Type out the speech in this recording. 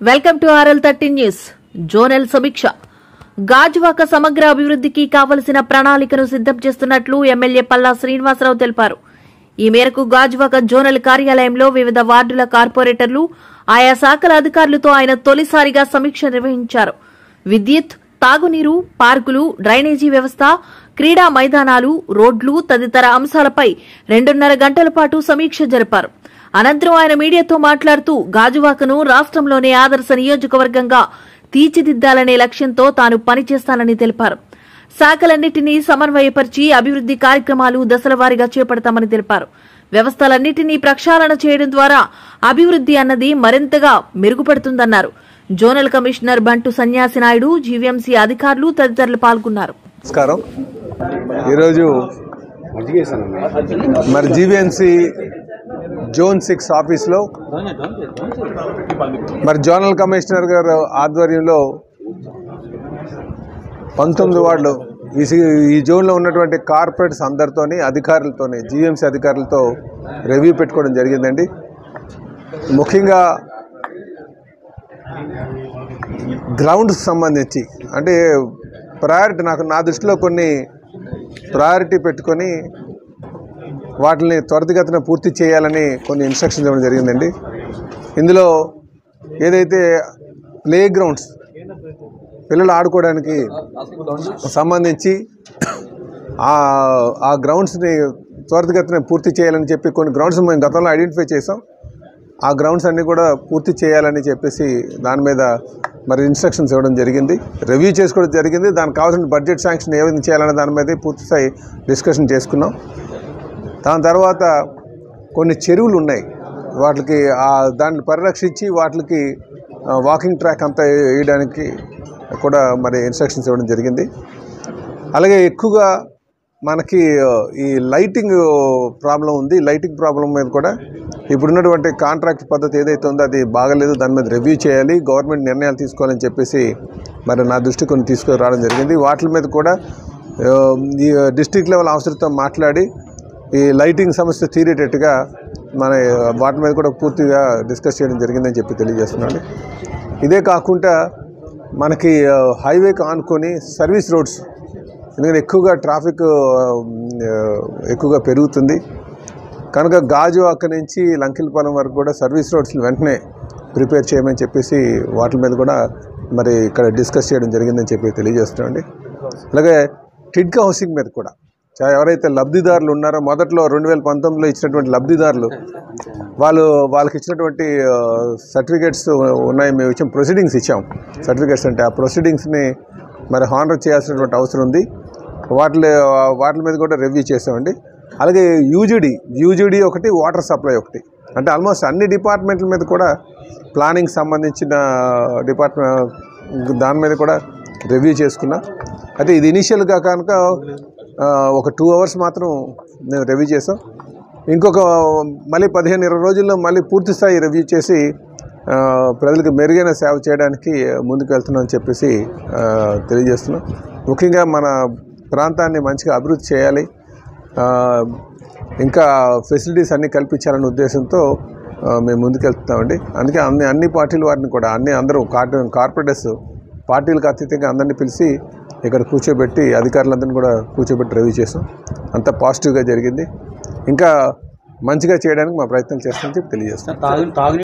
Welcome to RL13 news. Zonal సమీక్ష. గాజువాక సమగ్ర అభివృద్ధికి కావలసిన ప్రణాళికను సిద్ధం చేస్తున్నట్లు ఎమ్మెల్యే పల్లా శ్రీనివాసరావు తెలిపారు. ఈ మేరకు గాజువాక జోనల్ కార్యాలయంలో వివిధ వార్డుల కార్పొరేటర్లు, ఆయా శాఖల అధికారులతో ఆయన తొలిసారిగా సమీక్ష నిర్వహించారు. విద్యుత్, తాగునీరు, పార్కులు, డ్రైనేజీ వ్యవస్థ, క్రీడా మైదానాలు, రోడ్లు తదితర అంశాలపై 2.5 గంటల పాటు సమీక్ష జరిపారు. అనంతరం ఆయన మీడియాతో మాట్లాడుతూ గాజువాకను రాష్ట్రంలోనే ఆదర్శ నియోజకవర్గంగా తీర్చిదిద్దాలనే లక్ష్యంతో తాను పనిచేస్తానని తెలిపారు. శాఖలన్నింటినీ సమన్వయపరిచి అభివృద్ది కార్యక్రమాలు దశలవారీగా చేపడతామని తెలిపారు. వ్యవస్థలన్నింటినీ ప్రక్షాళన చేయడం ద్వారా అభివృద్ది అన్నది మరింతగా మెరుగుపడుతుందన్నారు. జోనల్ కమిషనర్ బంటు సన్యాసి నాయుడు, జీవీఎంసీ అధికారులు తదితరులు పాల్గొన్నారు. నమస్కారం. ఈరోజు మరి జీవీఎంసీ జోన్ 6 ఆఫీస్లో మరి జోనల్ కమిషనర్ గారు ఆధ్వర్యంలో 19 వార్డులు ఈ జోన్లో ఉన్నటువంటి కార్పొరేట్స్ అందరితోని అధికారులతోని జీవీఎంసీ అధికారులతో రివ్యూ పెట్టుకోవడం జరిగిందండి. ముఖ్యంగా గ్రౌండ్స్కి సంబంధించి అంటే ప్రయారిటీ నా దృష్టిలో కొన్ని ప్రయారిటీ పెట్టుకొని వాటిని త్వరితగతిన పూర్తి చేయాలని కొన్ని ఇన్స్ట్రక్షన్స్ ఇవ్వడం జరిగిందండి. ఇందులో ఏదైతే ప్లే గ్రౌండ్స్ పిల్లలు ఆడుకోవడానికి సంబంధించి ఆ గ్రౌండ్స్ని త్వరితగతిన పూర్తి చేయాలని చెప్పి కొన్ని గ్రౌండ్స్ మేము గతంలో ఐడెంటిఫై చేసాం. ఆ గ్రౌండ్స్ అన్నీ కూడా పూర్తి చేయాలని చెప్పేసి దాని మీద మరి ఇన్స్ట్రక్షన్స్ ఇవ్వడం జరిగింది. రివ్యూ చేసుకోవడం జరిగింది. దానికి కావాల్సిన బడ్జెట్ శాంక్షన్ ఏ విధంగా చేయాలనే దాని మీద పూర్తిస్థాయి డిస్కషన్ చేసుకున్నాం. దాని తర్వాత కొన్ని చెరువులు ఉన్నాయి, వాటికి దాన్ని పరిరక్షించి వాటికి వాకింగ్ ట్రాక్ అంతా వేయడానికి కూడా మరి ఇన్స్ట్రక్షన్స్ ఇవ్వడం జరిగింది. అలాగే ఎక్కువగా మనకి ఈ లైటింగ్ ప్రాబ్లం ఉంది. లైటింగ్ ప్రాబ్లం మీద కూడా ఇప్పుడున్నటువంటి కాంట్రాక్ట్ పద్ధతి ఏదైతే ఉందో అది బాగలేదు, దాని మీద రివ్యూ చేయాలి, గవర్నమెంట్ నిర్ణయాలు తీసుకోవాలని చెప్పేసి మరి నా దృష్టికి కొన్ని తీసుకురావడం జరిగింది. వాటి మీద కూడా ఈ డిస్ట్రిక్ట్ లెవెల్ ఆఫీసర్తో మాట్లాడి ఈ లైటింగ్ సమస్య తీరేటట్టుగా మన వాటి మీద కూడా పూర్తిగా డిస్కస్ చేయడం జరిగిందని చెప్పి తెలియజేస్తున్నాను. ఇదే కాకుండా మనకి హైవేకి ఆనుకొని సర్వీస్ రోడ్స్, ఎందుకంటే ఎక్కువగా ట్రాఫిక్ ఎక్కువగా పెరుగుతుంది కనుక గాజువాక నుంచి లంకిలపాలెం వరకు కూడా సర్వీస్ రోడ్స్ వెంటనే ప్రిపేర్ చేయమని చెప్పేసి వాటి మీద కూడా మరి ఇక్కడ డిస్కస్ చేయడం జరిగిందని చెప్పి తెలియజేస్తున్నాండి. అలాగే టిడ్కా హౌసింగ్ మీద కూడా ఎవరైతే లబ్ధిదారులు ఉన్నారో మొదట్లో 2019లో ఇచ్చినటువంటి లబ్ధిదారులు వాళ్ళకి ఇచ్చినటువంటి సర్టిఫికేట్స్ ఉన్నాయి. మేము ఇచ్చాం, ప్రొసీడింగ్స్ ఇచ్చాం. సర్టిఫికేట్స్ అంటే ఆ ప్రొసీడింగ్స్ని మరి హానర్ చేయాల్సినటువంటి అవసరం ఉంది. వాటి మీద కూడా రివ్యూ చేసామండి. అలాగే యూజీడీ ఒకటి, వాటర్ సప్లై ఒకటి, అంటే ఆల్మోస్ట్ అన్ని డిపార్ట్మెంట్ల మీద కూడా ప్లానింగ్ సంబంధించిన డిపార్ట్మెంట్ దాని మీద కూడా రివ్యూ చేసుకున్నా. అయితే ఇది ఇనీషియల్గా కనుక ఒక 2 hours మాత్రం మేము రివ్యూ చేసాం. ఇంకొక మళ్ళీ 15-20 రోజుల్లో మళ్ళీ పూర్తి స్థాయి రివ్యూ చేసి ప్రజలకు మెరుగైన సేవ చేయడానికి ముందుకు వెళ్తున్నాం అని చెప్పేసి తెలియజేస్తున్నాం. ముఖ్యంగా మన ప్రాంతాన్ని మంచిగా అభివృద్ధి చేయాలి, ఇంకా ఫెసిలిటీస్ అన్నీ కల్పించాలనే ఉద్దేశంతో మేము ముందుకు వెళ్తున్నామండి. అందుకే అన్ని పార్టీల వారిని కూడా అందరూ కార్పొరేటర్స్ పార్టీలకు అతీతంగా అందరినీ పిలిచి ఇక్కడ కూర్చోబెట్టి అధికారులందరినీ కూడా కూర్చోబెట్టి రివ్యూ చేసాం. అంతా పాజిటివ్గా జరిగింది. ఇంకా మంచిగా చేయడానికి మా ప్రయత్నం చేస్తామని చెప్పి తెలియజేస్తాం.